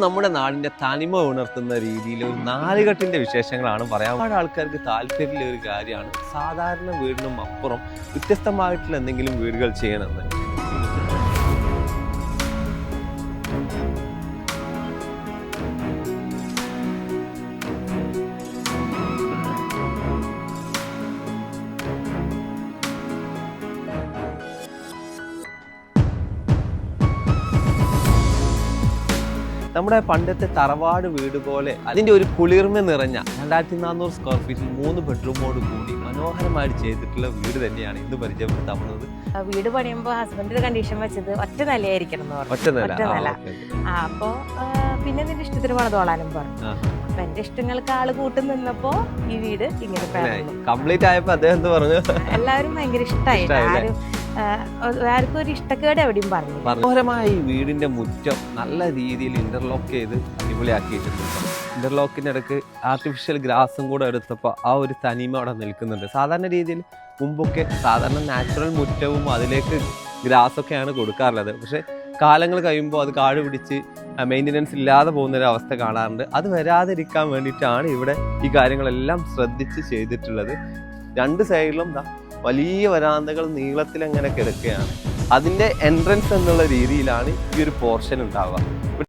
നമ്മുടെ നാടിന്റെ തനിമ ഉണർത്തുന്ന രീതിയിൽ ഒരു നാലുകെട്ടിന്റെ വിശേഷങ്ങളാണ് പറയാൻ. ഒരുപാട് ആൾക്കാർക്ക് താല്പര്യമുള്ള ഒരു കാര്യമാണ് സാധാരണ വീടിനും അപ്പുറം വ്യത്യസ്തമായിട്ടുള്ള എന്തെങ്കിലും വീടുകൾ ചെയ്യണമെന്ന്. നമ്മുടെ പണ്ടത്തെ തറവാട് വീട് പോലെ അതിൻ്റെ ഒരു കുളിർമ നിറഞ്ഞ 2400 സ്ക്വയർ ഫീറ്റിൽ 3 ബെഡ്റൂമോട് കൂടി മനോഹരമായിട്ട് ചെയ്തിട്ടുള്ള വീട് തന്നെയാണ് ഇന്ന് പരിചയപ്പെടുത്താൻ പോകുന്നത്. വീട് പണിയുമ്പോൾ ഹസ്ബൻഡിന്റെ കണ്ടീഷൻ വെച്ചത് ഒറ്റ നിലയായിരിക്കണം എന്ന് പറഞ്ഞു. ഒറ്റ നില. അപ്പോ പിന്നെ നിന്റെ ഇഷ്ടത്തിന് പണിതോളാനും പറഞ്ഞു. അപ്പൊ എന്റെ ഇഷ്ടങ്ങൾക്ക് ആള് കൂട്ടും നിന്നപ്പോ ഈ വീട് ഇങ്ങനെ കംപ്ലീറ്റ് ആയപ്പോ അദ്ദേഹം പറഞ്ഞു എല്ലാവരും ഭയങ്കര ഇഷ്ടമായി. ആർക്കും ഒരു ഇഷ്ടക്കേട് എവിടെയും പറഞ്ഞു. മനോഹരമായ ഈ വീടിന്റെ മുറ്റം നല്ല രീതിയിൽ ഇന്റർലോക്ക് ചെയ്ത് അടിപൊളിയാക്കിയിട്ടുണ്ട്. ഇന്റർലോക്കിന്റെ ഇടയ്ക്ക് ആർട്ടിഫിഷ്യൽ ഗ്രാസും കൂടെ എടുത്തപ്പോൾ ആ ഒരു തനിമ അവിടെ നിൽക്കുന്നുണ്ട്. സാധാരണ രീതിയിൽ മുമ്പൊക്കെ സാധാരണ നാച്ചുറൽ മുറ്റവും അതിലേക്ക് ഗ്രാസൊക്കെയാണ് കൊടുക്കാറുള്ളത്. പക്ഷെ കാലങ്ങൾ കഴിയുമ്പോൾ അത് കാട് പിടിച്ച് മെയിൻ്റനൻസ് ഇല്ലാതെ പോകുന്നൊരു അവസ്ഥ കാണാറുണ്ട്. അത് വരാതിരിക്കാൻ വേണ്ടിയിട്ടാണ് ഇവിടെ ഈ കാര്യങ്ങളെല്ലാം ശ്രദ്ധിച്ച് ചെയ്തിട്ടുള്ളത്. രണ്ട് സൈഡിലും വലിയ വരാന്തകൾ നീളത്തിൽ അങ്ങനെ കിടക്കുകയാണ്. അതിൻ്റെ എൻട്രൻസ് എന്നുള്ള രീതിയിലാണ് ഈ ഒരു പോർഷൻ ഉണ്ടാവുക.